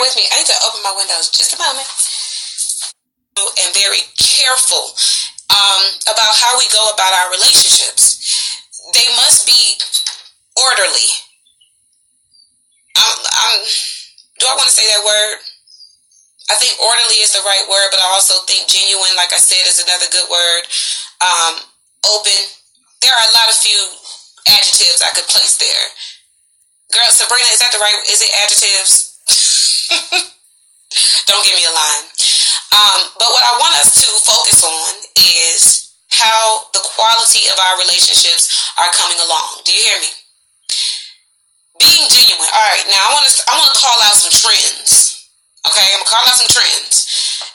with me. I need to open my windows just a moment. And very careful about how we go about our relationships. They must be orderly. Do I want to say that word? I think orderly is the right word, but I also think genuine, like I said, is another good word. Open. There are a lot of few adjectives I could place there. Girl, Sabrina, is that the right? Is it adjectives? Don't give me a line. But what I want us to focus on is how the quality of our relationships are coming along. Do you hear me? Being genuine. All right, now I want to call out some trends. Okay, I'm gonna call out some trends,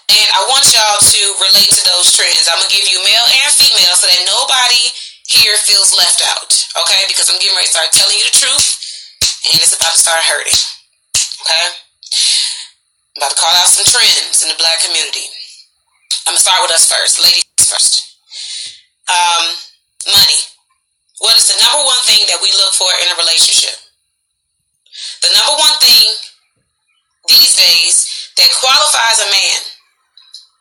and I want y'all to relate to those trends. I'm gonna give you male and female so that nobody here feels left out. Okay, because I'm getting ready to start telling you the truth, and it's about to start hurting. Okay, I'm about to call out some trends in the Black community. I'm gonna start with us first, ladies first. Money. What is the number one thing that we look for in a relationship? The number one thing these days that qualifies a man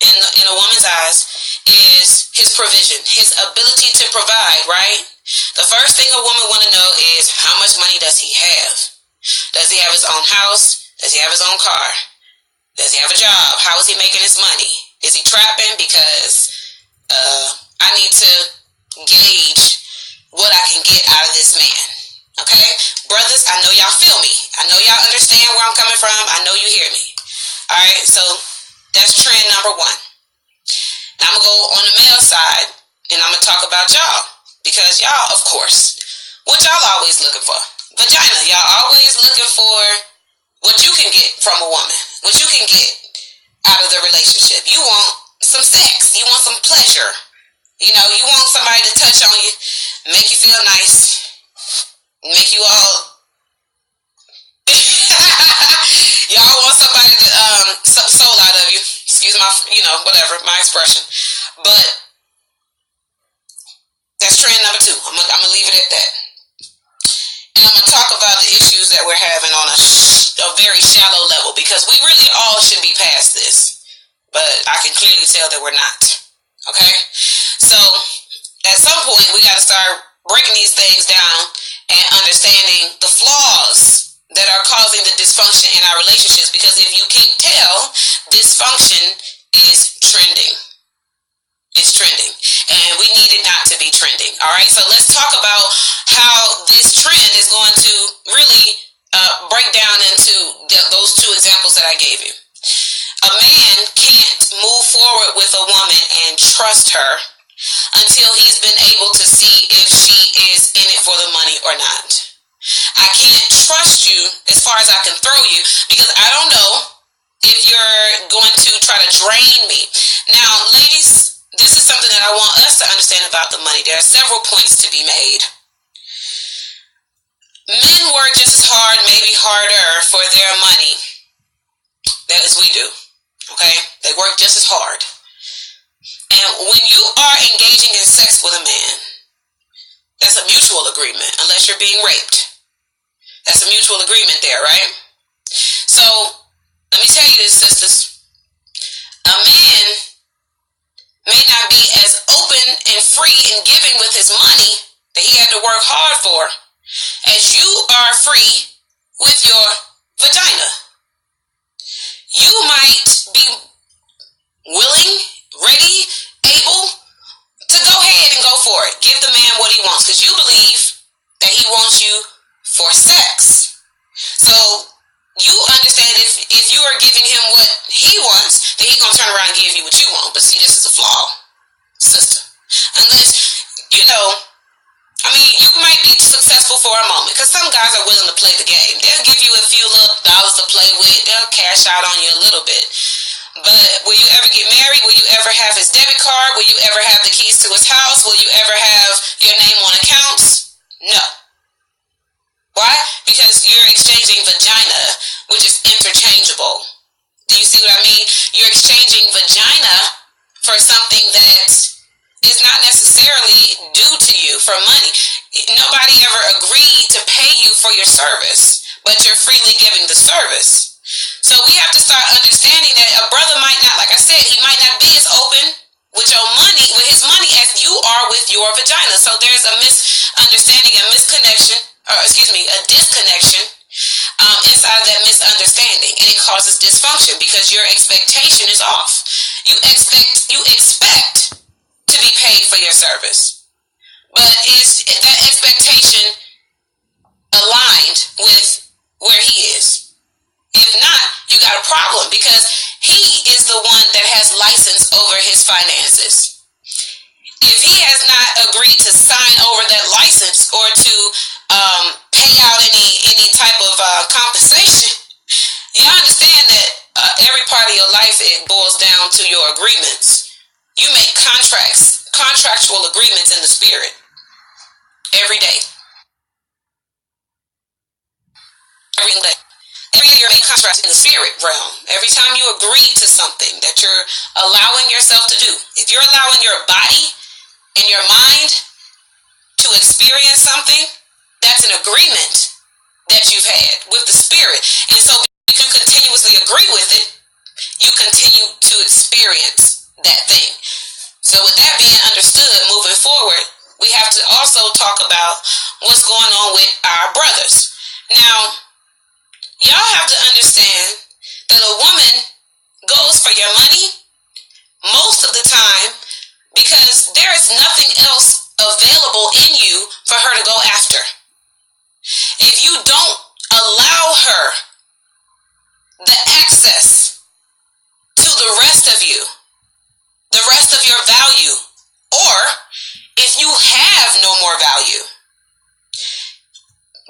in a woman's eyes is his provision, his ability to provide, right? The first thing a woman want to know is how much money does he have? Does he have his own house? Does he have his own car? Does he have a job? How is he making his money? Is he trapping? Because I need to gauge what I can get out of this man. Okay? Brothers, I know y'all feel me. I know y'all understand where I'm coming from. I know you hear me. Alright, so that's trend number one. Now I'm going to go on the male side, and I'm going to talk about y'all. Because y'all, of course, what y'all always looking for? Vagina. Y'all always looking for what you can get from a woman. What you can get out of the relationship. You want some sex. You want some pleasure. You know, you want somebody to touch on you, make you feel nice, make you all... Y'all want somebody to suck soul out of you. Excuse my, whatever, my expression. But that's trend number two. I'm gonna leave it at that. And I'm gonna talk about the issues that we're having on a very shallow level, because we really all should be past this. But I can clearly tell that we're not. Okay? So, at some point, we got to start breaking these things down and understanding the flaws that are causing the dysfunction in our relationships. Because if you can't tell, dysfunction is trending. It's trending. And we need it not to be trending. Alright, so let's talk about how this trend is going to really break down into those two examples that I gave you. A man can't move forward with a woman and trust her until he's been able to see if she is in it for the money or not. I can't trust you as far as I can throw you, because I don't know if you're going to try to drain me. Now, ladies, this is something that I want us to understand about the money. There are several points to be made. Men work just as hard, maybe harder, for their money as we do. Okay? They work just as hard. And when you are engaging in sex with a man, that's a mutual agreement, unless you're being raped. That's a mutual agreement there, right? So, let me tell you this, sisters. A man may not be as open and free in giving with his money that he had to work hard for as you are free with your vagina. You might be willing, ready, able to go ahead and go for it. Give the man what he wants, because you believe that he wants you for sex. So you understand if you are giving him what he wants, then he's going to turn around and give you what you want. But see, this is a flaw, sister. Unless, you might be successful for a moment, because some guys are willing to play the game. They'll give you a few little dollars to play with. They'll cash out on you a little bit. But will you ever get married? Will you ever have his debit card? Will you ever have the keys to his house? Will you ever have your name on accounts? No. Why? Because you're exchanging vagina, which is interchangeable. Do you see what I mean? You're exchanging vagina for something that is not necessarily due to you for money. Nobody ever agreed to pay you for your service, but you're freely giving the service. So we understanding that a brother might not, like I said, he might not be as open with your money, with his money, as you are with your vagina. So there's a misunderstanding, a misconnection, or excuse me, a disconnection inside of that misunderstanding, and it causes dysfunction because your expectation is off. You expect to be paid for your service, but is that expectation aligned with where he is? If not, you got a problem because he is the one that has license over his finances. If he has not agreed to sign over that license or to pay out any type of compensation, you understand that every part of your life, it boils down to your agreements. You make contractual agreements in the spirit every day. Every day you're making contracts in the spirit realm. Every time you agree to something that you're allowing yourself to do, if you're allowing your body and your mind to experience something, that's an agreement that you've had with the spirit. And so if you continuously agree with it, you continue to experience that thing. So with that being understood, moving forward, we have to also talk about what's going on with our brothers. Now, y'all have to understand that a woman goes for your money most of the time because there is nothing else available in you for her to go after. If you don't allow her the access to the rest of you, the rest of your value, or if you have no more value,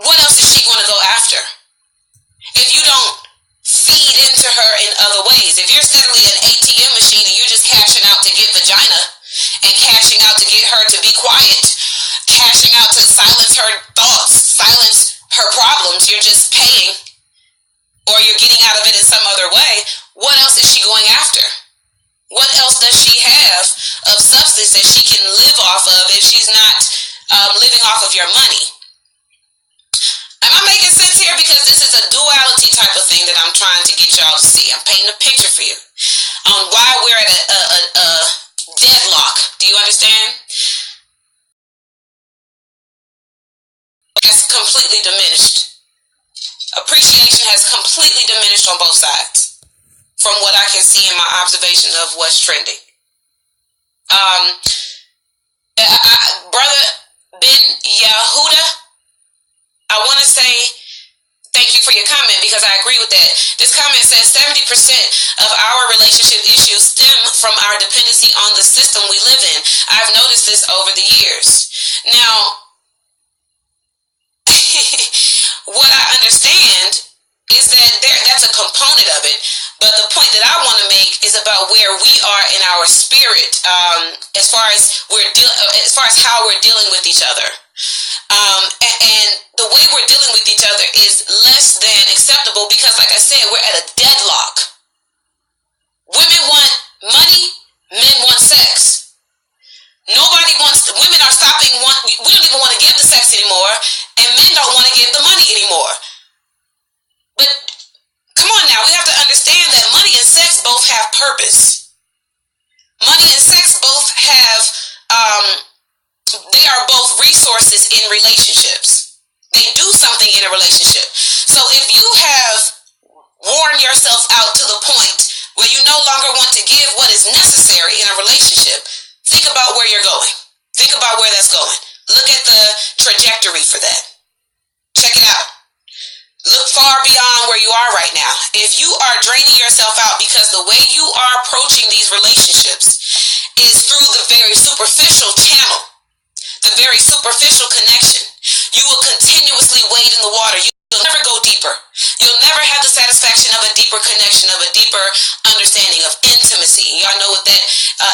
what else is she going to go after? If you don't feed into her in other ways, if you're steadily an ATM machine and you're just cashing out to get vagina and cashing out to get her to be quiet, cashing out to silence her thoughts, silence her problems, you're just paying or you're getting out of it in some other way, what else is she going after? What else does she have of substance that she can live off of if she's not living off of your money? Am I making sense here? Because this is a duality type of thing that I'm trying to get y'all to see. I'm painting a picture for you on why we're at a deadlock. Do you understand? That's completely diminished. Appreciation has completely diminished on both sides from what I can see in my observation of what's trending. Brother Ben Yehuda, I want to say thank you for your comment because I agree with that. This comment says 70% of our relationship issues stem from our dependency on the system we live in. I've noticed this over the years. Now, what I understand is that that's a component of it, but the point that I want to make is about where we are in our spirit, as far as how we're dealing with each other. And the way we're dealing with each other is less than acceptable because, like I said, we're at a deadlock. Women want money, men want sex. Women are stopping, we don't even want to give the sex anymore, and men don't want to give the money anymore. But come on now, we have to understand that money and sex both have purpose. Money and sex both have, they are both resources in relationships. They do something in a relationship. So if you have worn yourself out to the point where you no longer want to give what is necessary in a relationship, think about where you're going. Think about where that's going. Look at the trajectory for that. Check it out. Look far beyond where you are right now. If you are draining yourself out because the way you are approaching these relationships is through the very superficial channel, the very superficial connection, you will continuously wade in the water. You'll never go deeper. You'll never have the satisfaction of a deeper connection, of a deeper understanding of intimacy. Y'all know what that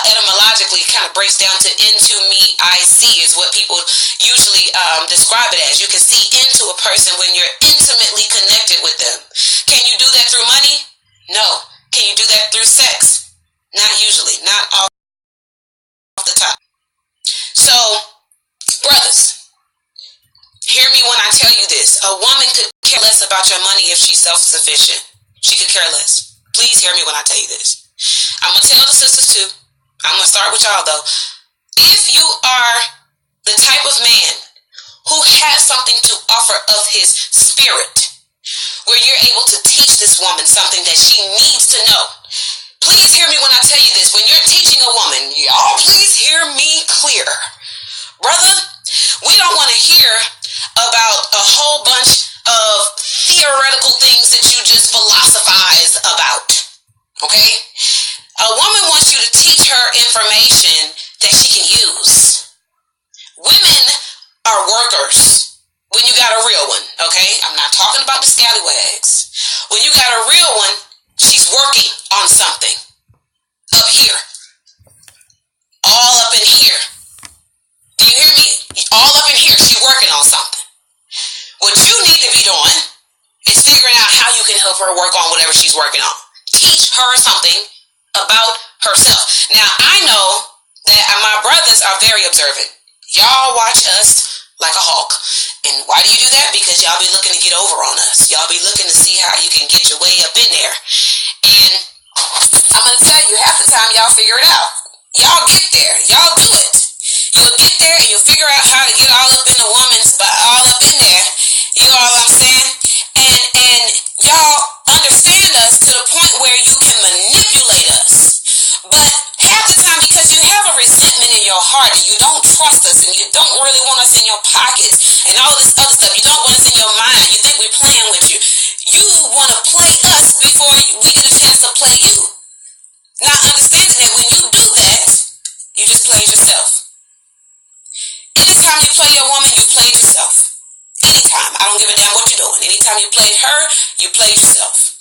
etymologically kind of breaks down to. Into me, I see is what people usually describe it as. You can see into a person when you're intimately connected with them. Can you do that through money? No. Can you do that through sex? Not usually. Not off the top. So, brothers, hear me when I tell you this. A woman could care less about your money if she's self-sufficient. She could care less. Please hear me when I tell you this. I'm going to tell the sisters too. I'm going to start with y'all though. If you are the type of man who has something to offer of his spirit, where you're able to teach this woman something that she needs to know. Please hear me when I tell you this. When you're teaching a woman, y'all please hear me clear. Brother, we don't want to hear about a whole bunch of theoretical things that you just philosophize about. Okay? A woman wants you to teach her information that she can use. Women are workers when you got a real one, okay? I'm not talking about the scallywags. When you got a real one, she's working on something. Up here. All up in here. Do you hear me? All up in here, she's working on something. What you need to be doing is figuring out how you can help her work on whatever she's working on. Teach her something about herself. Now, I know that my brothers are very observant. Y'all watch us like a hawk. And why do you do that? Because y'all be looking to get over on us. Y'all be looking to see how you can get your way up in there. And I'm going to tell you, half the time y'all figure it out. Y'all get there. Y'all do it. You'll get there and you'll figure out how to get all up in the woman's, all up in there. You know what I'm saying? And y'all understand us to the point where you can manipulate us. But half the time, because you have a resentment in your heart and you don't trust us and you don't really want us in your pockets and all this other stuff, you don't want us in your mind, you think we're playing with you. You want to play us before we get a chance to play you. Not understanding that when you do that, you just played yourself. Anytime you play your woman, you played yourself. Anytime. I don't give a damn what you're doing. Anytime you played her, you played yourself.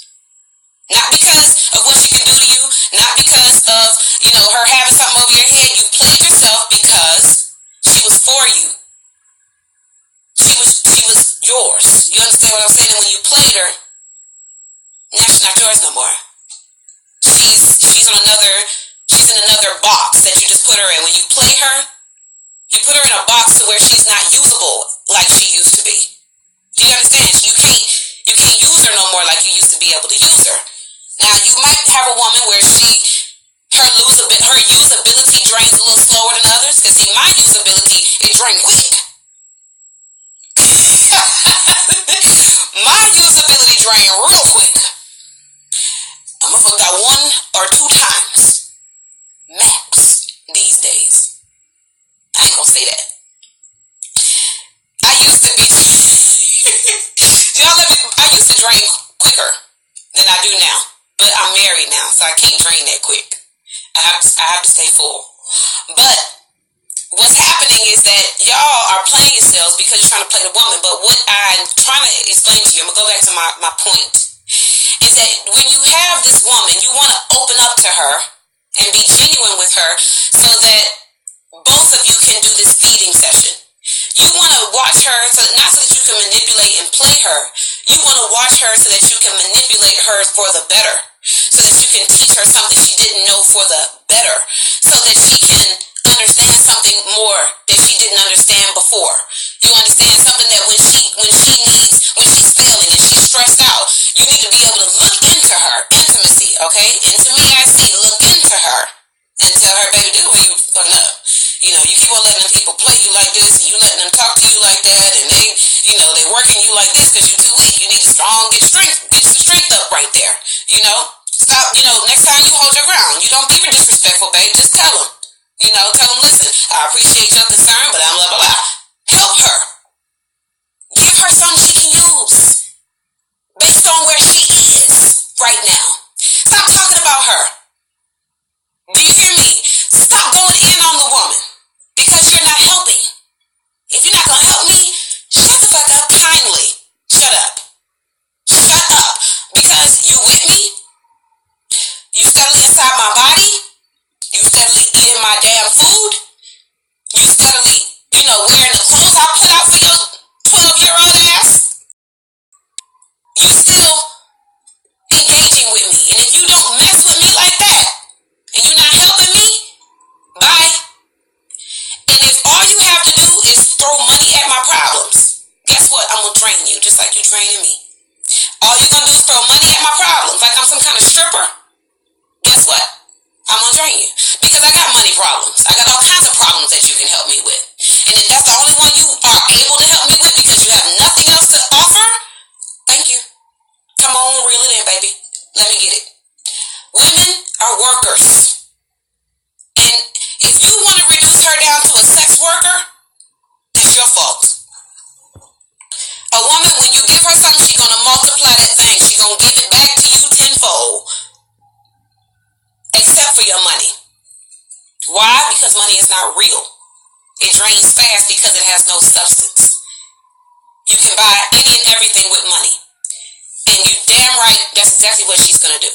Not because of what she can do to you, not because of, her having something over your head. You played yourself because she was for you. She was yours. You understand what I'm saying? And when you played her, now she's not yours no more. She's in another box that you just put her in. When you play her, you put her in a box to where she's not usable like she used to be. Do you understand? You can't use her no more like you used to be able to use her. Now you might have a woman where her usability drains a little slower than others. Because see, my usability, it drains quick. My usability drain real quick. A motherfucker got 1 or 2 times max these days. I ain't gonna say that. I used to be I used to drain quicker than I do now. But I'm married now, so I can't drain that quick. I have to stay full. But what's happening is that y'all are playing yourselves because you're trying to play the woman. But what I'm trying to explain to you, I'm going to go back to my point, is that when you have this woman, you want to open up to her and be genuine with her so that both of you can do this feeding session. You want to watch her, not so that you can manipulate and play her. You want to watch her so that you can manipulate her for the better. So that you can teach her something she didn't know for the better. So that she can understand something more that she didn't understand before. You understand? Something that when she's failing and she's stressed out, you need to be able to look into her. Intimacy, okay? Into me, I see. Look into her and tell her, baby, do what you fucking up. You keep on letting them people play you like this, and you letting them talk to you like that, and they working you like this because you're too weak. You need to get your strength up right there. Stop. Next time you hold your ground, you don't be disrespectful, babe. Just tell them. Tell them, listen, I appreciate your concern, but I'm blah blah blah. Help her. Give her something she can use based on where she is right now. Stop talking about her. Do you hear me? Stop going in on the woman because you're not helping. If you're not going to help me, shut the fuck up kindly. Shut up. Shut up. Because you with me. You steadily inside my body. You steadily eating my damn food. You steadily, wearing the clothes I put out for your 12-year-old ass. You still engaging with me. And if you don't mess with me like that, and you're not helping me, bye. And if all you have to do is throw money at my problems, guess what? I'm going to drain you, just like you're draining me. All you're going to do is throw money at my problems, like I'm some kind of stripper. drain you. Because I got money problems. I got all kinds of problems that you can help me with. And if that's the only one you are able to help me with because you have nothing else to offer, thank you. Come on, reel it in, baby. Let me get it. Women are workers. And if you want to reduce her down to a sex worker, that's your fault. A woman, when you give her something, she's going to multiply that thing. She's going to give it back to you tenfold. Except for your money. Why? Because money is not real. It drains fast because it has no substance. You can buy any and everything with money. And you damn right, that's exactly what she's going to do.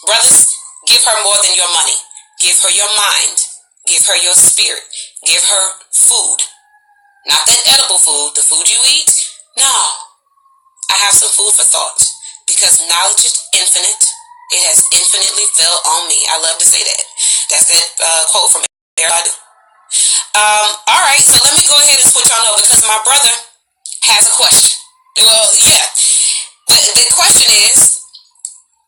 Brothers, give her more than your money. Give her your mind. Give her your spirit. Give her food. Not that edible food, the food you eat. No. I have some food for thought. Because knowledge is infinite. It has infinitely fell on me. I love to say that. That's that quote from everybody. Alright, so let me go ahead and switch on over because my brother has a question. Well, yeah. The question is,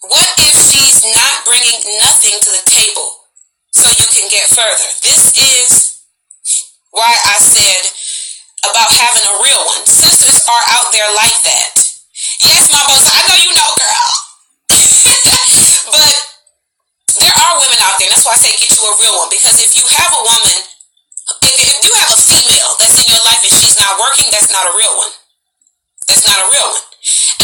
what if she's not bringing nothing to the table so you can get further? This is why I said about having a real one. Sisters are out there like that. Yes, my boss, I know you know, girl. But there are women out there. That's why I say get you a real one. Because if you have a woman, if you have a female that's in your life and she's not working, that's not a real one. That's not a real one.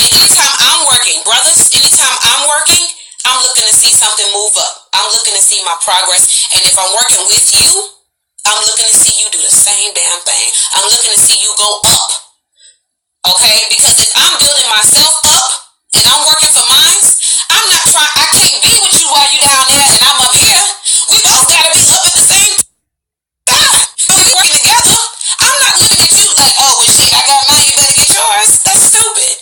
And anytime I'm working, brothers, anytime I'm working, I'm looking to see something move up. I'm looking to see my progress. And if I'm working with you, I'm looking to see you do the same damn thing. I'm looking to see you go up. Okay? Because if I'm building myself up and I'm working for mine, I can't be with you while you down there and I'm up here. We both gotta be up at the same time. We're working together. I'm not looking at you like, oh, well, shit, I got mine, you better get yours. That's stupid.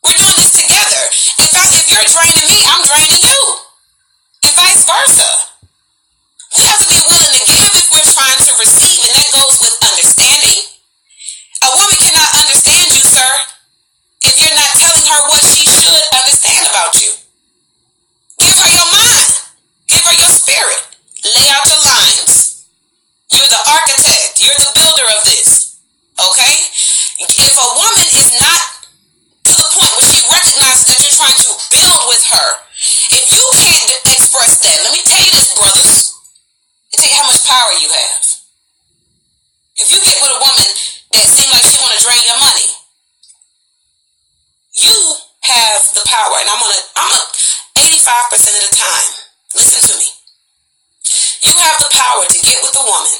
We're doing this together. If you're draining me, I'm draining you. And vice versa. We have to be willing to give if we're trying to receive, and that goes with understanding. A woman cannot understand you, sir, if you're not telling her what she should understand about you. Give her your mind. Give her your spirit. Lay out your lines. You're the architect. You're the builder of this. Okay? If a woman is not to the point where she recognizes that you're trying to build with her, if you can't express that, let me tell you this, brothers. Tell you how much power you have. If you get with a woman that seems like she want to drain your money, you have the power. And I'm 85% of the time, listen to me. You have the power to get with a woman.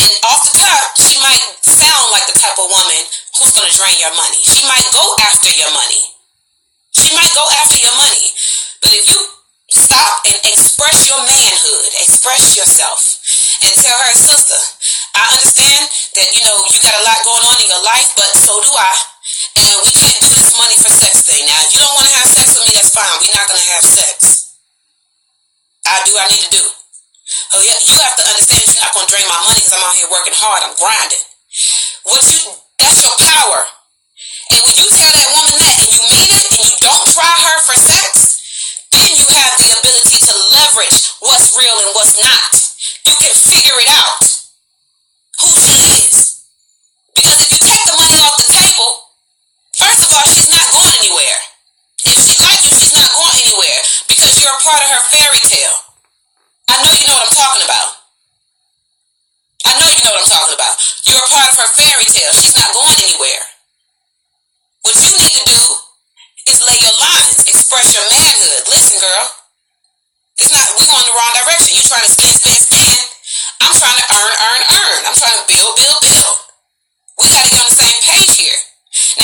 And off the top, she might sound like the type of woman who's going to drain your money. She might go after your money. She might go after your money. But if you stop and express your manhood, express yourself, and tell her, sister, I understand that, you got a lot going on in your life, but so do I. And we can't do this money for sex thing. Now, if you don't want to have sex with me, that's fine. We're not going to have sex. I do what I need to do. Oh, yeah, you have to understand you're not going to drain my money because I'm out here working hard. I'm grinding. That's your power. And when you tell that woman that and you mean it and you don't try her for sex, then you have the ability to leverage what's real and what's not. You can figure it out who she is. Because if you take the money off the table, first of all, she's not going anywhere. If she likes you, she's not going anywhere because you're a part of her fairy tale. I know you know what I'm talking about. I know you know what I'm talking about. You're a part of her fairy tale. She's not going anywhere. What you need to do is lay your lines, express your manhood. Listen, girl, we're going the wrong direction. You're trying to spin. I'm trying to earn. I'm trying to build. We got to get on the same page here.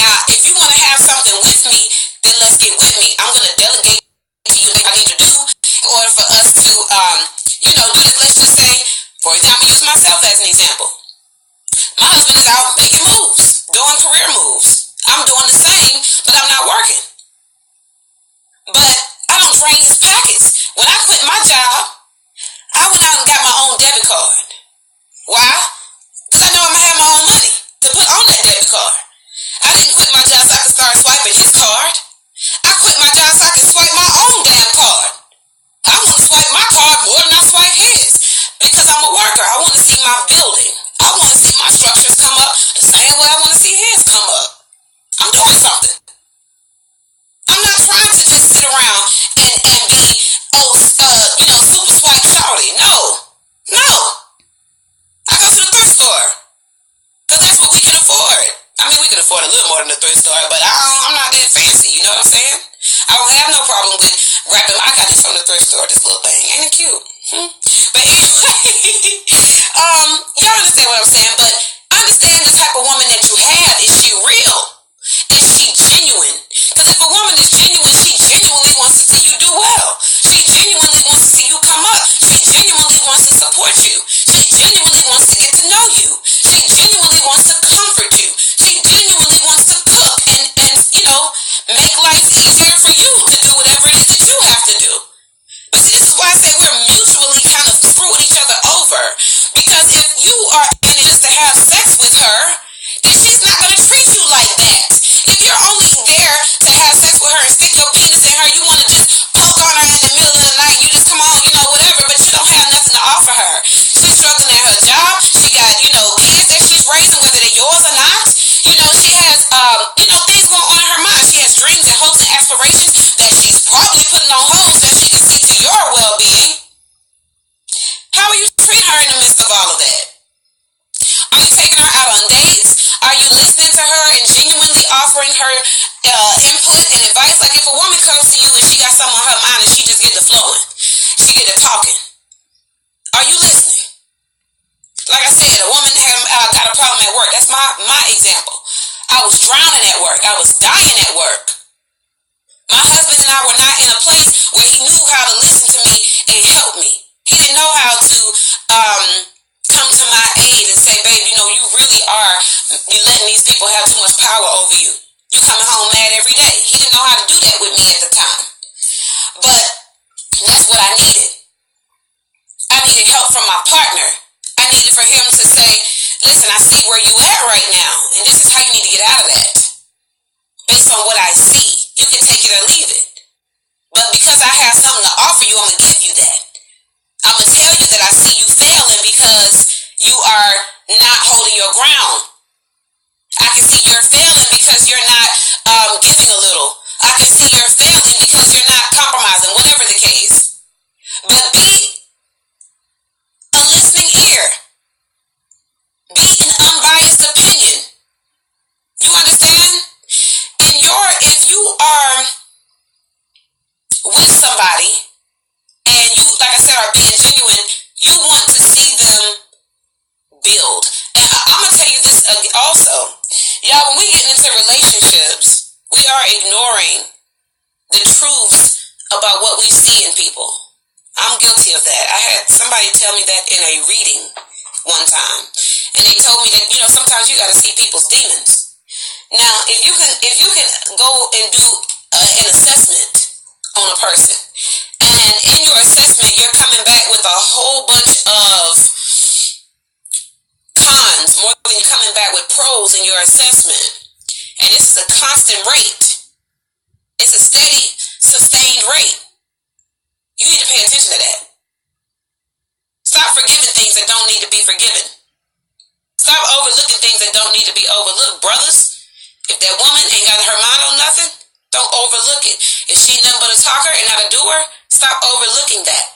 Now, if you want to have something with me, then let's get with me. I'm going to delegate to you what I need to do in order for us to, do this. Let's just say, for example, use myself as an example. My husband is out making moves, doing career moves. I'm doing the same, but I'm not working. But I don't drain his pockets. When I quit my job, I went out and got my own debit card. Why? Because I know I'm going to have my own money to put on that debit card. I didn't quit my job so I could start swiping his card. I quit my job so I could swipe my own damn card. a little more than a thrift store, but I'm not that fancy. You know what I'm saying? I don't have no problem with wrapping. I got this from the thrift store. This little thing, ain't it cute? But anyway, y'all understand what I'm saying? But understand the type of woman that you have. Is she real? Is she genuine? Because if a woman is genuine, she genuinely wants to see you do well. She genuinely wants to see you come up. She genuinely wants to support you. She genuinely wants to get to know you. She genuinely wants to comfort you. She genuinely wants to cook and make life easier for you to do whatever it is that you have to do. But see, this is why I say we're mutually kind of screwing each other over. Because if you are in it just to have sex with her, then she's not going to treat you like that. If you're only there to have sex with her and stick your penis in her, you want to just poke on her in the middle of the night, you just come on, whatever, but you don't have nothing to offer her. She's struggling at her job. She got, kids that she's raising, whether they're yours or not. She has, things going on in her mind. She has dreams and hopes and aspirations that she's probably putting on hold so she can see to your well-being. How are you treating her in the midst of all of that? Are you taking her out on dates? Are you listening to her and genuinely offering her input and advice? Like if a woman comes to you and she got something on her mind and she just get to flowing, she get to talking. Are you listening? Like I said, a woman got a problem at work. That's my example. I was drowning at work. I was dying at work. My husband and I were not in a place where he knew how to listen to me and help me. He didn't know how to come to my aid and say, babe, you letting these people have too much power over you. You coming home mad every day. He didn't know how to do that with me at the time. But that's what I needed. I needed help from my partner. I needed for him to say, listen, I see where you at right now, and this is how you need to get out of that. Based on what I see, you can take it or leave it. But because I have something to offer you, I'm going to give you that. I'm going to tell you that I see you failing because you are not holding your ground. I can see you're failing because you're not giving a little. I can see you're failing because you're not compromising, whatever the case. But be a listening ear. Be an unbiased opinion. You understand? If you are with somebody and you, like I said, are being genuine, you want to see them build. And I'm going to tell you this also. Y'all, when we get into relationships, we are ignoring the truths about what we see in people. I'm guilty of that. I had somebody tell me that in a reading one time. And they told me that, sometimes you got to see people's demons. Now, if you can go and do an assessment on a person, and in your assessment, you're coming back with a whole bunch of cons, more than you're coming back with pros in your assessment, and this is a constant rate. It's a steady, sustained rate. You need to pay attention to that. Stop forgiving things that don't need to be forgiven. Stop overlooking things that don't need to be overlooked, brothers. If that woman ain't got her mind on nothing, don't overlook it. If she ain't nothing but a talker and not a doer, stop overlooking that.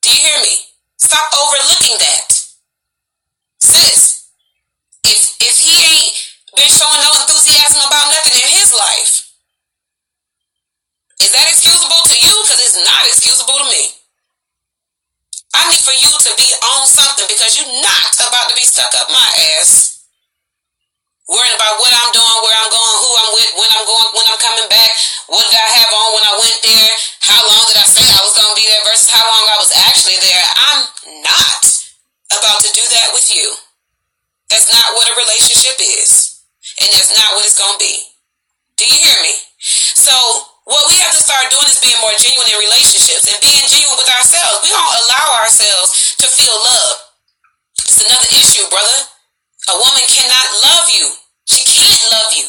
Do you hear me? Stop overlooking that. Sis, if he ain't been showing no enthusiasm about nothing in his life, is that excusable to you? Because it's not excusable to me. I need for you to be on something because you're not about to be stuck up my ass worrying about what I'm doing, where I'm going, who I'm with, when I'm going, when I'm coming back, what did I have on when I went there, how long did I say I was going to be there versus how long I was actually there. I'm not about to do that with you. That's not what a relationship is. And that's not what it's going to be. Do you hear me? So what we have to start doing is being more genuine in relationships and being genuine with ourselves. We don't allow ourselves to feel love. It's another issue, brother. A woman cannot love you. She can't love you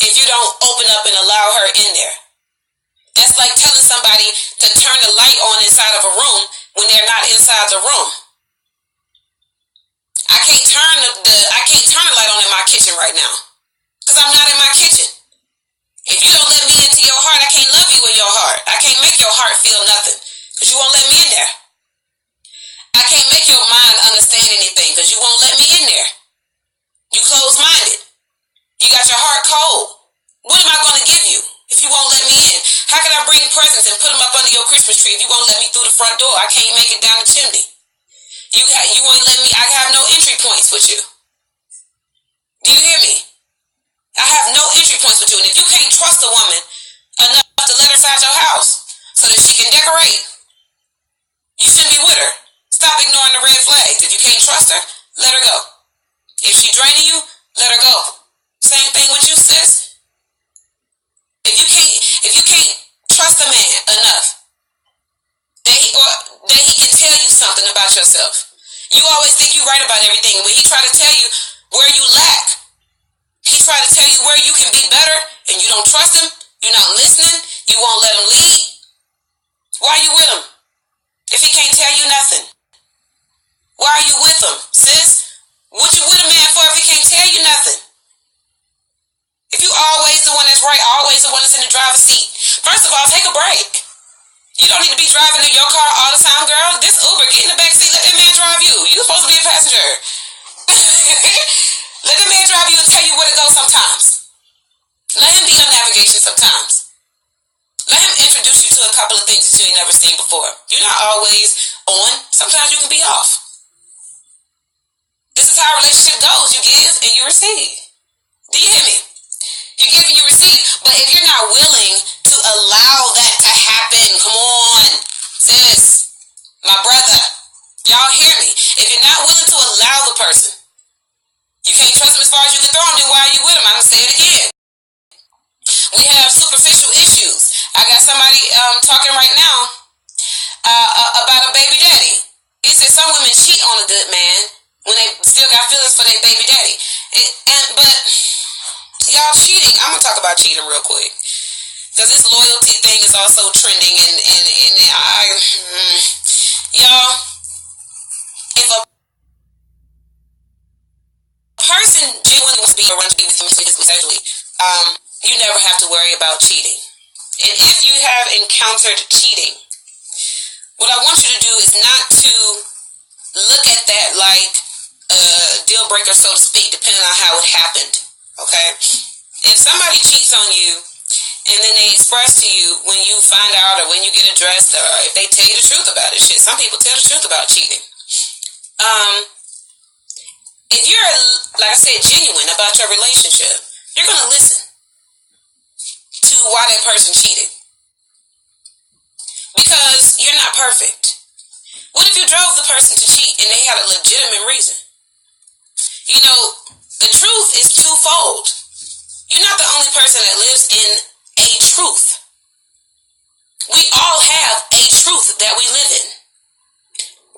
if you don't open up and allow her in there. That's like telling somebody to turn the light on inside of a room when they're not inside the room. I can't turn the light on in my kitchen right now because I'm not in my kitchen. If you don't let me into your heart, I can't love you in your heart. I can't make your heart feel nothing because you won't let me in there. I can't make your mind understand anything because you won't let me in there. You close-minded. You got your heart cold. What am I going to give you if you won't let me in? How can I bring presents and put them up under your Christmas tree if you won't let me through the front door? I can't make it down the chimney. You won't let me. I have no entry points with you. Do you hear me? I have no entry points with you. And if you can't trust a woman enough to let her inside your house so that she can decorate, you shouldn't be with her. Stop ignoring the red flags. If you can't trust her, let her go. If she's draining you, let her go. Same thing with you, sis. If you can't trust a man enough that he can tell you something about yourself. You always think you're right about everything. When he try to tell you where you lack, he try to tell you where you can be better, and you don't trust him, you're not listening, you won't let him lead. Why are you with him if he can't tell you nothing? Why are you with him, sis? What you with a man for if he can't tell you nothing? If you always the one that's right, always the one that's in the driver's seat, first of all, take a break. You don't need to be driving in your car all the time, girl. This Uber, get in the back seat, let that man drive you. You're supposed to be a passenger. Let the man drive you and tell you where to go sometimes. Let him be your navigation sometimes. Let him introduce you to a couple of things that you ain't never seen before. You're not always on. Sometimes you can be off. This is how a relationship goes. You give and you receive. Do you hear me? You give and you receive. But if you're not willing to allow that to happen, come on, sis, my brother, y'all hear me? If you're not willing to allow the person, you can't trust him as far as you can throw him, then why are you with him? I'm going to say it again. We have superficial issues. I got somebody talking right now about a baby daddy. He said some women cheat on a good man when they still got feelings for their baby daddy. But y'all, cheating, I'm going to talk about cheating real quick. Because this loyalty thing is also trending. Y'all, if a person genuinely wants to be around to be with you sexually, you never have to worry about cheating. And if you have encountered cheating, what I want you to do is not to look at that like a deal breaker, so to speak, depending on how it happened. Okay? If somebody cheats on you and then they express to you when you find out or when you get addressed or if they tell you the truth about it, shit, some people tell the truth about cheating. If you're, like I said, genuine about your relationship, you're going to listen to why that person cheated. Because you're not perfect. What if you drove the person to cheat and they had a legitimate reason? You know, the truth is twofold. You're not the only person that lives in a truth. We all have a truth that we live in.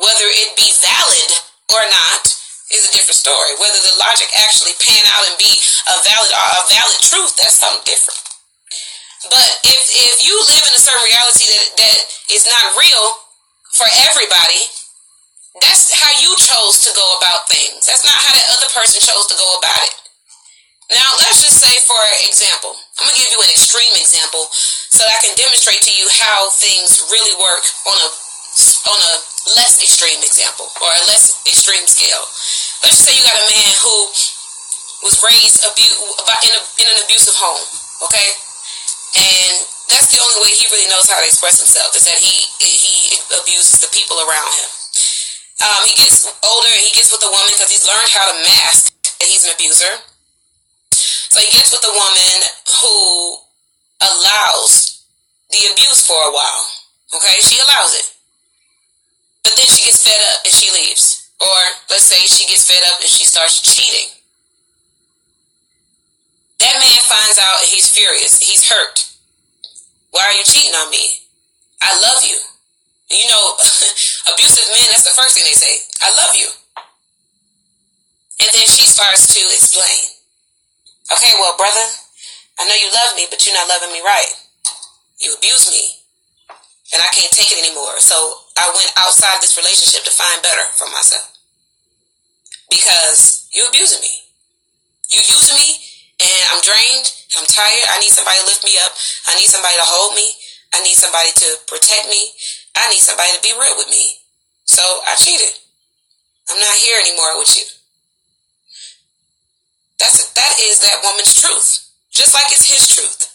Whether it be valid or not is a different story. Whether the logic actually pan out and be a valid truth, that's something different. But if you live in a certain reality that is not real for everybody, that's how you chose to go about things. That's not how that other person chose to go about it. Now, let's just say, for example, I'm going to give you an extreme example so that I can demonstrate to you how things really work on a less extreme example or a less extreme scale. Let's just say you got a man who was raised in an abusive home, okay? And that's the only way he really knows how to express himself, is that he abuses the people around him. He gets older and he gets with a woman because he's learned how to mask that he's an abuser. So he gets with a woman who allows the abuse for a while. Okay, she allows it. But then she gets fed up and she leaves. Or let's say she gets fed up and she starts cheating. That man finds out and he's furious. He's hurt. Why are you cheating on me? I love you. And you know, abusive men, that's the first thing they say. I love you. And then she starts to explain. Okay, well, brother, I know you love me, but you're not loving me right. You abuse me. And I can't take it anymore. So I went outside this relationship to find better for myself. Because you abusing me. You using me, and I'm drained. I'm tired. I need somebody to lift me up. I need somebody to hold me. I need somebody to protect me. I need somebody to be real with me. So I cheated. I'm not here anymore with you. That is that woman's truth, just like it's his truth.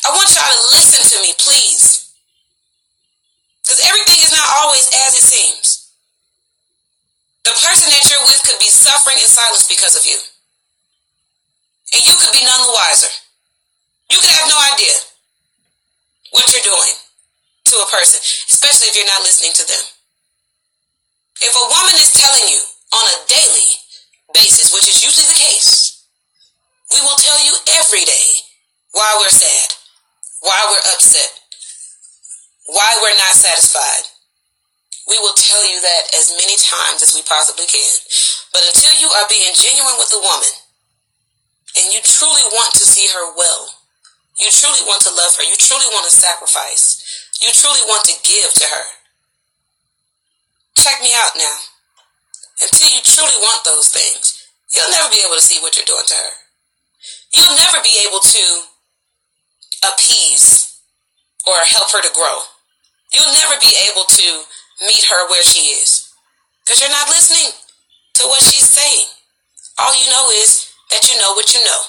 I want y'all to listen to me, please, because everything is not always as it seems. The person that you're with could be suffering in silence because of you, and you could be none the wiser. You could have no idea what you're doing to a person, especially if you're not listening to them. If a woman is telling you on a daily basis, which is usually the case, we will tell you every day why we're sad, why we're upset, why we're not satisfied. We will tell you that as many times as we possibly can. But until you are being genuine with a woman, and you truly want to see her well, you truly want to love her, you truly want to sacrifice, you truly want to give to her, check me out now. Until you truly want those things, you'll never be able to see what you're doing to her. You'll never be able to appease or help her to grow. You'll never be able to meet her where she is, because you're not listening to what she's saying. All you know is that you know what you know,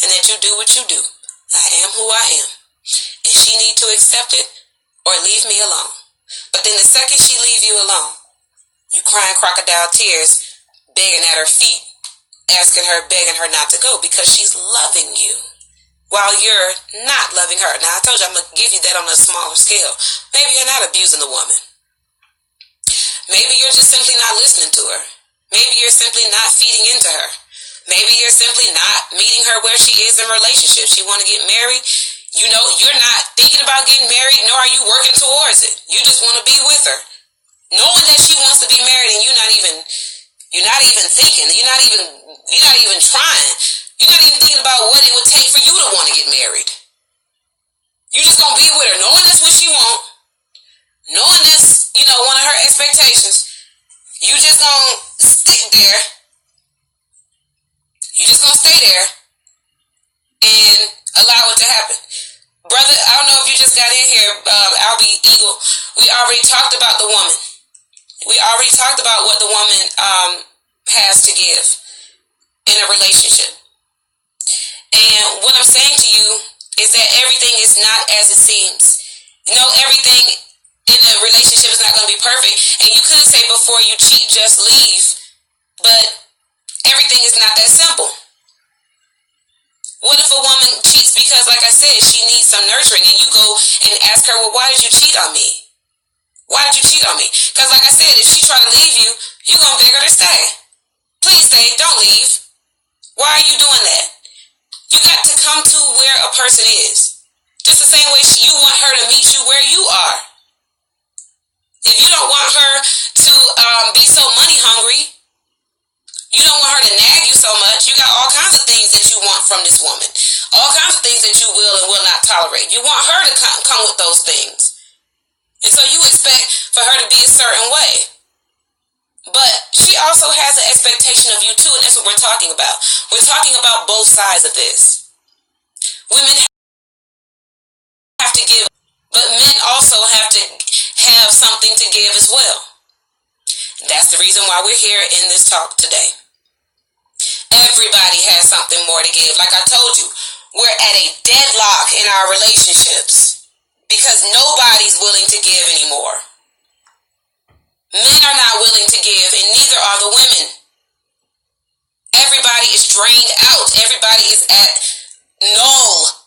and that you do what you do. I am who I am, and she need to accept it or leave me alone. But then the second she leave you alone, you crying crocodile tears, begging at her feet, asking her, begging her not to go, because she's loving you while you're not loving her. Now, I told you I'm going to give you that on a smaller scale. Maybe you're not abusing the woman. Maybe you're just simply not listening to her. Maybe you're simply not feeding into her. Maybe you're simply not meeting her where she is in relationships. She want to get married. You know, you're not thinking about getting married, nor are you working towards it. You just want to be with her, knowing that she wants to be married, and you're not even thinking. You're not even trying. You're not even thinking about what it would take for you to want to get married. You just gonna be with her, knowing that's what she want, knowing that's, one of her expectations. You just gonna stick there. You just gonna stay there and allow it to happen. Brother, I don't know if you just got in here, Albie Eagle. We already talked about the woman. We already talked about what the woman has to give in a relationship. And what I'm saying to you is that everything is not as it seems. Everything in a relationship is not going to be perfect. And you could say before you cheat, just leave. But everything is not that simple. What if a woman cheats because, like I said, she needs some nurturing, and you go and ask her, well, why did you cheat on me? Why did you cheat on me? Because, like I said, if she try to leave you, you're going to beg her to stay. Please stay. Don't leave. Why are you doing that? You got to come to where a person is. Just the same way you want her to meet you where you are. If you don't want her to be so money hungry, you don't want her to nag you so much, you got all kinds of things that you want from this woman. All kinds of things that you will and will not tolerate. You want her to come with those things. And so you expect for her to be a certain way. But she also has an expectation of you too, and that's what we're talking about. We're talking about both sides of this. Women have to give, but men also have to have something to give as well. That's the reason why we're here in this talk today. Everybody has something more to give. Like I told you, we're at a deadlock in our relationships because nobody's willing to give anymore. Men are not willing to give, and neither are the women. Everybody is drained out. Everybody is at null.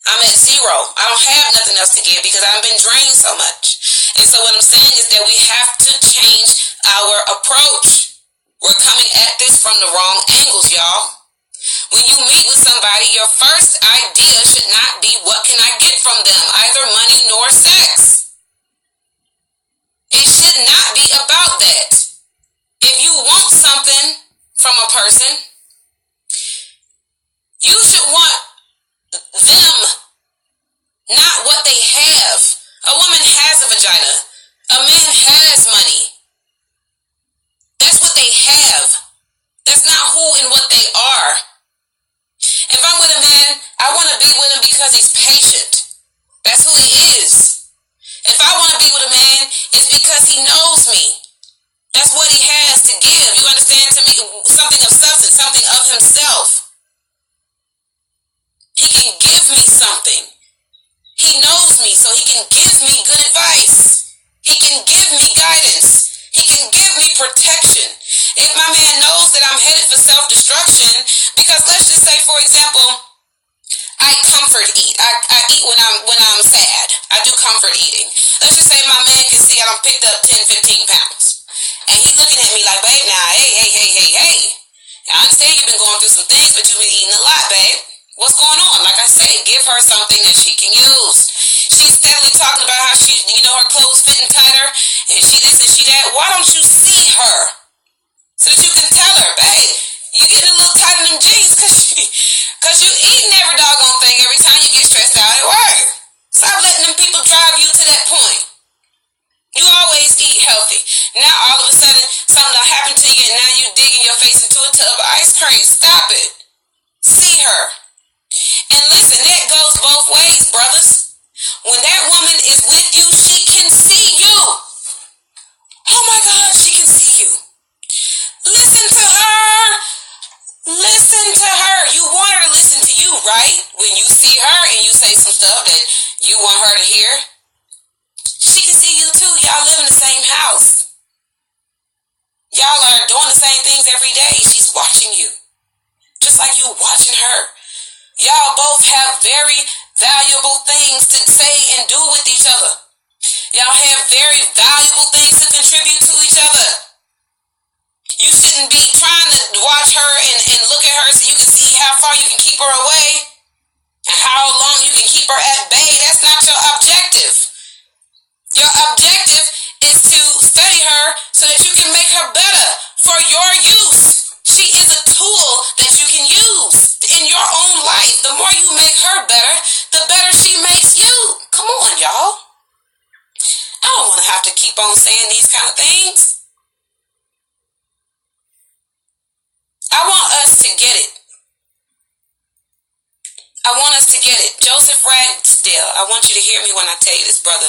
I'm at zero. I don't have nothing else to give because I've been drained so much. And so what I'm saying is that we have to change our approach. We're coming at this from the wrong angles, y'all. When you meet with somebody, your first idea should not be, what can I get from them? Either money nor sex. It should not be about that. If you want something from a person, you should want them, not what they have. A woman has a vagina. A man has money. That's what they have. That's not who and what they are. If I'm with a man, I want to be with him because he's patient. That's who he is. If I want to be with a man, it's because he knows me. That's what he has to give. You understand? To me, something of substance, himself. He can give me something. He knows me, so he can give me good advice. He can give me guidance. He can give me protection. If my man knows that I'm headed for self-destruction, because let's just say, for example, I comfort eat. I eat when I'm sad. I do comfort eating. Let's just say my man can see I done picked up 10, 15 pounds. And he's looking at me like, babe, now, hey. I understand you've been going through some things, but you've been eating a lot, babe. What's going on? Like I said, give her something that she can use. She's steadily talking about how she, her clothes fitting tighter, and she this and she that. Why don't you see her? So that you can tell her, babe, you getting a little tight in them jeans because you eating every doggone thing every time you get stressed out at work. Stop letting them people drive you to that point. You always eat healthy. Now all of a sudden something will happen to you and now you digging your face into a tub of ice cream. Stop it. See her. And listen, that goes both ways, brothers. When that woman is with you, she can see you. Oh my God, she can see you. Listen to her. Listen to her. You want her to listen to you, right? When you see her and you say some stuff that you want her to hear, she can see you too. Y'all live in the same house. Y'all are doing the same things every day. She's watching you, just like you watching her. Y'all both have very valuable things to say and do with each other. Y'all have very valuable things to contribute to each other. You shouldn't be trying to watch her and look at her so you can see how far you can keep her away and how long you can keep her at bay. That's not your objective. Your objective is to study her so that you can make her better for your use. She is a tool that you can use in your own life. The more you make her better, the better she makes you. Come on, y'all. I don't want to have to keep on saying these kind of things. I want us to get it. I want us to get it. Joseph Ragsdale, I want you to hear me when I tell you this, brother.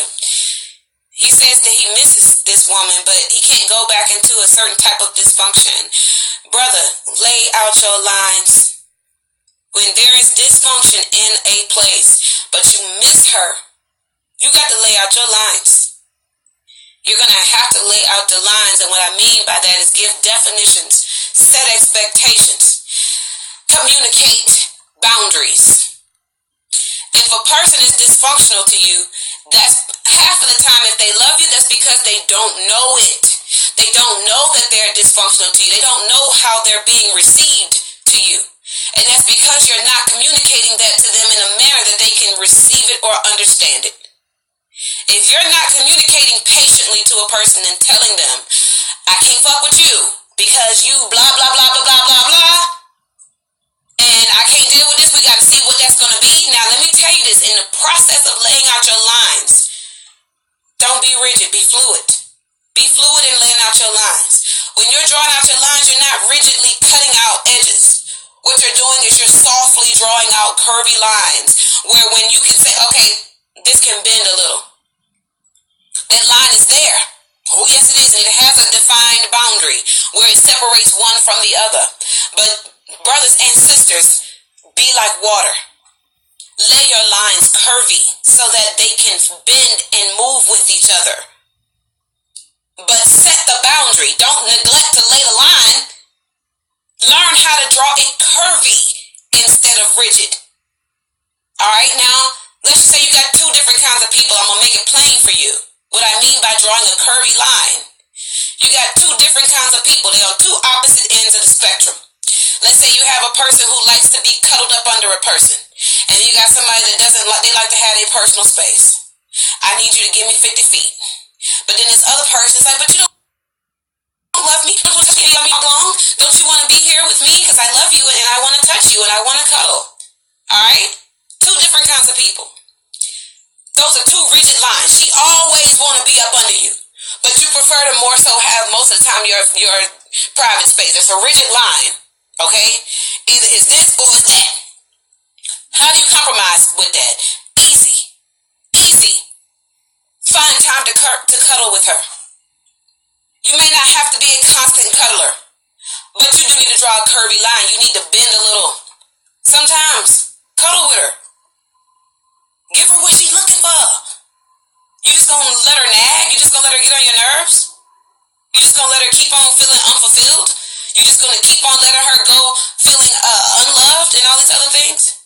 He says that he misses this woman, but he can't go back into a certain type of dysfunction. Brother, lay out your lines. When there is dysfunction in a place, but you miss her, you got to lay out your lines. You're going to have to lay out the lines, and what I mean by that is give definitions, set expectations, communicate boundaries. If a person is dysfunctional to you, that's half of the time, if they love you, that's because they don't know it. They don't know that they're dysfunctional to you. They don't know how they're being received to you. And that's because you're not communicating that to them in a manner that they can receive it or understand it. If you're not communicating patiently to a person and telling them, I can't fuck with you because you blah, blah, blah, blah, blah, blah, blah, and I can't deal with this, we got to see what that's going to be. Now, let me tell you this. In the process of laying out your lines, don't be rigid, be fluid. Be fluid in laying out your lines. When you're drawing out your lines, you're not rigidly cutting out edges. What you're doing is you're softly drawing out curvy lines where when you can say, okay, this can bend a little. That line is there. Oh, yes, it is. And it has a defined boundary where it separates one from the other. But brothers and sisters, be like water. Lay your lines curvy so that they can bend and move with each other. But set the boundary. Don't neglect to lay the line. Learn how to draw it curvy instead of rigid. Alright, now, let's just say you got two different kinds of people. I'm going to make it plain for you. What I mean by drawing a curvy line. You got two different kinds of people. They're on two opposite ends of the spectrum. Let's say you have a person who likes to be cuddled up under a person. And you got somebody that doesn't like, they like to have their personal space. I need you to give me 50 feet. But then this other person is like, but you don't love me? Don't you love me long? Don't you want to be here with me? Because I love you and I want to touch you and I want to cuddle. Alright? Two different kinds of people. Those are two rigid lines. She always want to be up under you. But you prefer to more so have most of the time your private space. It's a rigid line. Okay? Either it's this or it's that. How do you compromise with that? Easy. Easy. Find time to cuddle with her. You may not have to be a constant cuddler. But you do need to draw a curvy line. You need to bend a little. Sometimes, cuddle with her. Give her what she's looking for. You just gonna let her nag? You just gonna let her get on your nerves? You just gonna let her keep on feeling unfulfilled? You just gonna keep on letting her go feeling unloved and all these other things?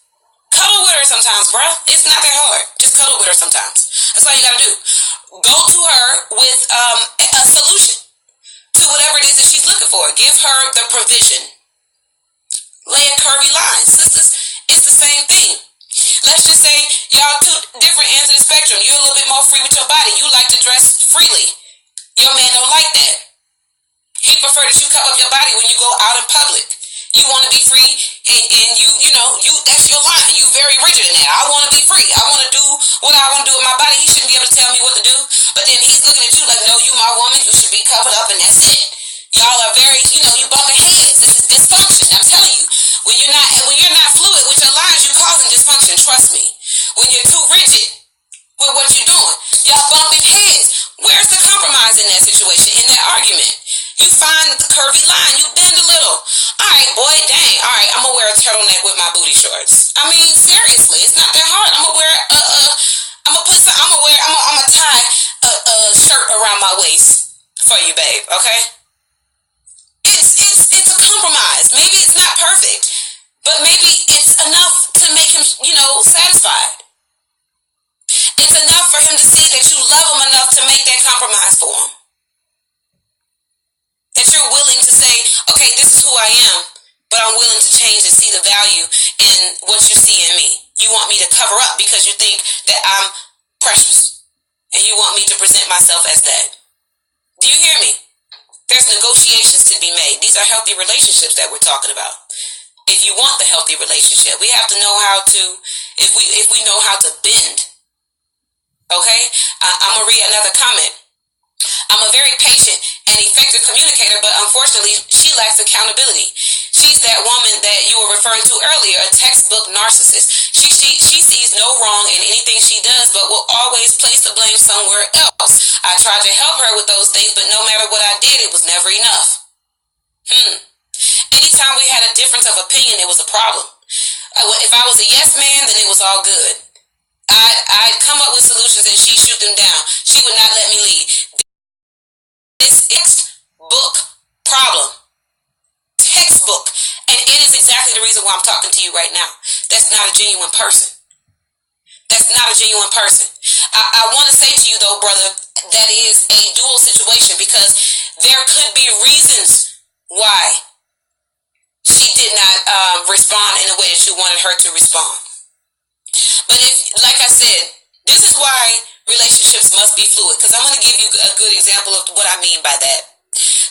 Cuddle with her sometimes, bruh. It's not that hard. Just cuddle with her sometimes. That's all you gotta do. Go to her with a solution to whatever it is that she's looking for. Give her the provision. Lay a curvy line. Sisters, it's the same thing. Let's just say y'all two different ends of the spectrum. You're a little bit more free with your body. You like to dress freely. Your man don't like that. He prefer that you cover up your body when you go out in public. You want to be free, and you that's your line. You very rigid in that. I want to be free. I want to do what I want to do with my body. He shouldn't be able to tell me what to do. But then he's looking at you like, no, you my woman. You should be covered up, and that's it. Y'all are very, you bumping heads. This is dysfunction. I'm telling you. When you're not fluid with your lines, you're causing dysfunction. Trust me. When you're too rigid with what you're doing, y'all bumping heads. Where's the compromise in that situation, in that argument? You find the curvy line. You bend a little. All right, boy, dang. All right, I'm gonna wear a turtleneck with my booty shorts. I mean, seriously, it's not that hard. I'm gonna wear I'm gonna tie a shirt around my waist for you, babe. Okay? It's a compromise. Maybe it's not perfect, but maybe it's enough to make him, satisfied. It's enough for him to see that you love him enough to make that compromise for him. That you're willing to say, okay, this is who I am, but I'm willing to change and see the value in what you see in me. You want me to cover up because you think that I'm precious, and you want me to present myself as that. Do you hear me? There's negotiations to be made. These are healthy relationships that we're talking about. If you want the healthy relationship, we have to know how to, if we know how to bend. Okay? I'm going to read another comment. I'm a very patient and effective communicator, but unfortunately, she lacks accountability. She's that woman that you were referring to earlier, a textbook narcissist. She sees no wrong in anything she does, but will always place the blame somewhere else. I tried to help her with those things, but no matter what I did, it was never enough. Anytime we had a difference of opinion, it was a problem. If I was a yes man, then it was all good. I'd come up with solutions and she'd shoot them down. She would not let me lead. This textbook problem. Textbook. And it is exactly the reason why I'm talking to you right now. That's not a genuine person. That's not a genuine person. I want to say to you, though, brother, that is a dual situation because there could be reasons why she did not respond in the way that you wanted her to respond. But like I said, this is why relationships must be fluid, because I'm going to give you a good example of what I mean by that.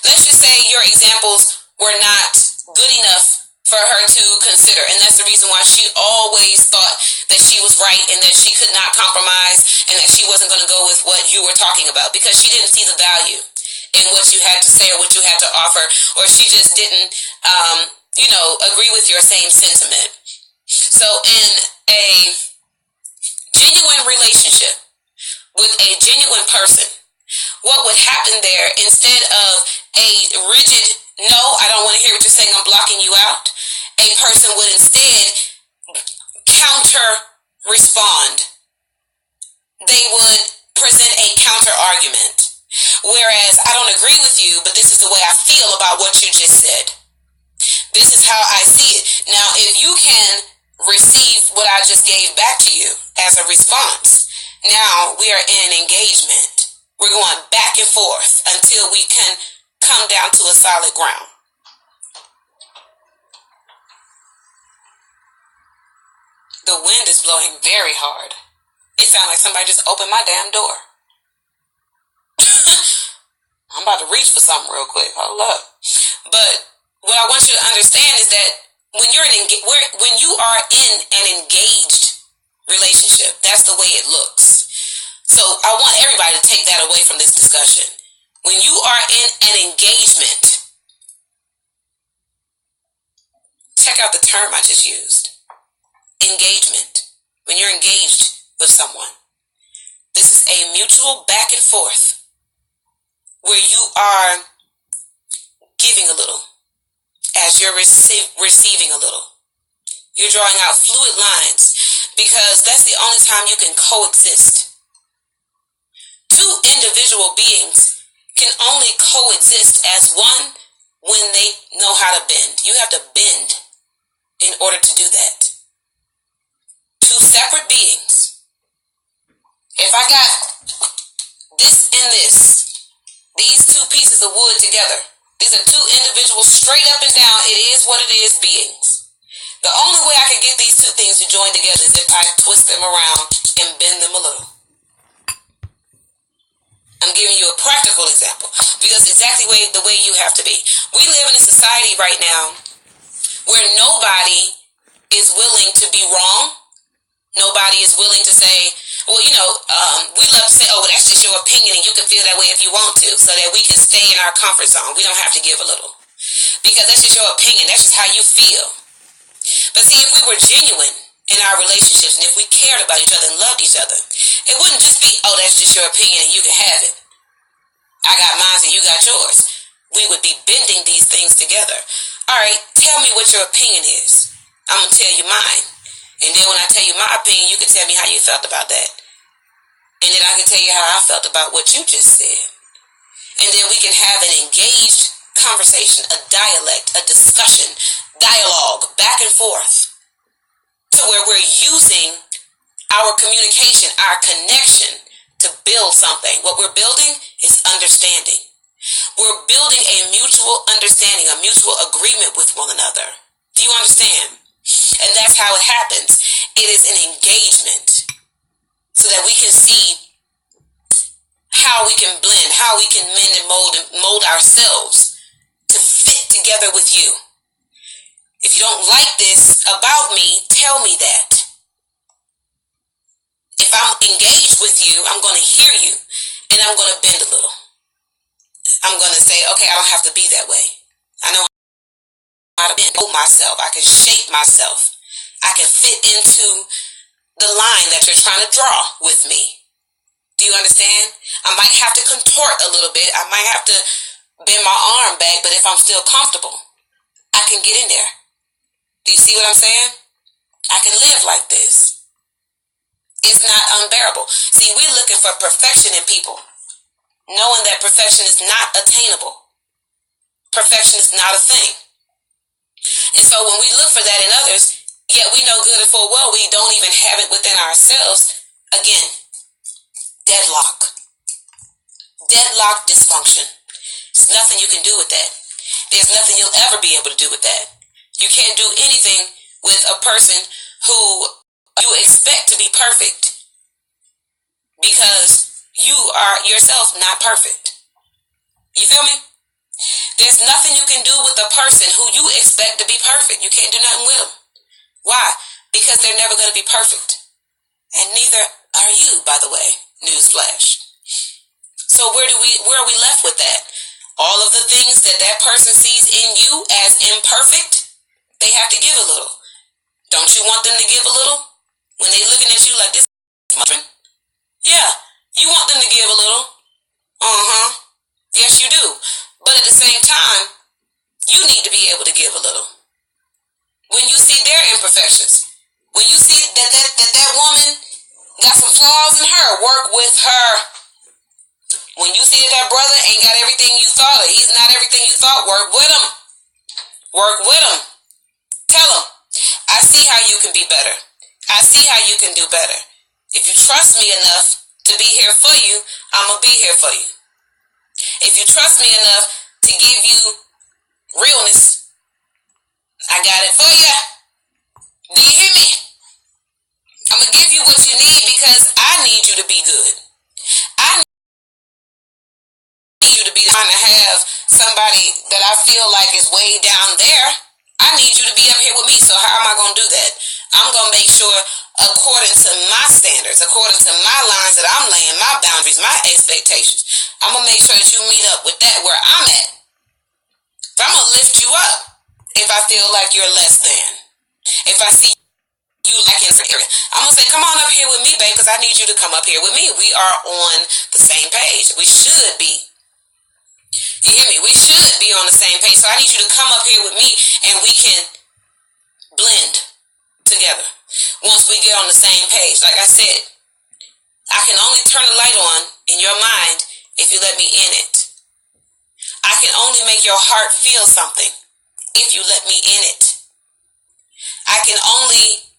Let's just say your examples were not good enough for her to consider, and that's the reason why she always thought that she was right and that she could not compromise and that she wasn't going to go with what you were talking about because she didn't see the value in what you had to say or what you had to offer, or she just didn't agree with your same sentiment. So in a genuine relationship with a genuine person, what would happen there, instead of a rigid, no, I don't want to hear what you're saying, I'm blocking you out, a person would instead counter respond. They would present a counter argument. Whereas, I don't agree with you, but this is the way I feel about what you just said. This is how I see it. Now, if you can receive what I just gave back to you as a response, now we are in an engagement. We're going back and forth until we can come down to a solid ground. The wind is blowing very hard. It sounds like somebody just opened my damn door. I'm about to reach for something real quick. Hold up. But what I want you to understand is that when you are in an engaged relationship, that's the way it looks. So I want everybody to take that away from this discussion. When you are in an engagement, check out the term I just used. Engagement. When you're engaged with someone, this is a mutual back and forth where you are giving a little as you're receiving a little. You're drawing out fluid lines because that's the only time you can coexist. Two individual beings can only coexist as one when they know how to bend. You have to bend in order to do that. Two separate beings. If I got this and this, these two pieces of wood together, these are two individual straight up and down, it is what it is beings. The only way I can get these two things to join together is if I twist them around and bend them a little. I'm giving you a practical example because exactly the way you have to be. We live in a society right now where nobody is willing to be wrong. Nobody is willing to say, well, we love to say, oh, well, that's just your opinion and you can feel that way if you want to, so that we can stay in our comfort zone. We don't have to give a little because that's just your opinion. That's just how you feel. But see, if we were genuine in our relationships and if we cared about each other and loved each other, it wouldn't just be, oh, that's just your opinion and you can have it. I got mine and you got yours. We would be bending these things together. All right, tell me what your opinion is. I'm going to tell you mine. And then when I tell you my opinion, you can tell me how you felt about that. And then I can tell you how I felt about what you just said. And then we can have an engaged conversation, a dialect, a discussion, dialogue, back and forth, to where we're using our communication, our connection to build something. What we're building is understanding. We're building a mutual understanding, a mutual agreement with one another. Do you understand? And that's how it happens. It is an engagement so that we can see how we can blend, how we can mend and mold ourselves to fit together with you. If you don't like this about me, tell me that. If I'm engaged with you, I'm going to hear you and I'm going to bend a little. I'm going to say, okay, I don't have to be that way. I know how to bend myself. I can shape myself. I can fit into the line that you're trying to draw with me. Do you understand? I might have to contort a little bit. I might have to bend my arm back, but if I'm still comfortable, I can get in there. Do you see what I'm saying? I can live like this. It's not unbearable. See, we're looking for perfection in people, knowing that perfection is not attainable. Perfection is not a thing. And so when we look for that in others, yet we know good and full well we don't even have it within ourselves. Again, deadlock. Deadlock dysfunction. There's nothing you can do with that. There's nothing you'll ever be able to do with that. You can't do anything with a person who you expect to be perfect because you are yourself not perfect. You feel me? There's nothing you can do with a person who you expect to be perfect. You can't do nothing with them. Why? Because they're never going to be perfect. And neither are you, by the way. Newsflash. So where are we left with that? All of the things that person sees in you as imperfect, they have to give a little. Don't you want them to give a little? When they looking at you like this, yeah, you want them to give a little. Yes, you do. But at the same time, you need to be able to give a little. When you see their imperfections, when you see that woman got some flaws in her, work with her. When you see that brother ain't got everything you thought, or he's not everything you thought, work with him. Work with him. Tell him, I see how you can be better. I see how you can do better. If you trust me enough to be here for you, I'm going to be here for you. If you trust me enough to give you realness, I got it for you. Do you hear me? I'm going to give you what you need because I need you to be good. I need you to be trying to have somebody that I feel like is way down there. I need you to be up here with me. So how am I going to do that? I'm going to make sure according to my standards, according to my lines that I'm laying, my boundaries, my expectations, I'm going to make sure that you meet up with that where I'm at. So I'm going to lift you up if I feel like you're less than. If I see you lacking in some area, I'm going to say, come on up here with me, babe, because I need you to come up here with me. We are on the same page. We should be. You hear me? We should be on the same page. So I need you to come up here with me and we can blend together once we get on the same page. Like I said, I can only turn the light on in your mind if you let me in it. I can only make your heart feel something if you let me in it. I can only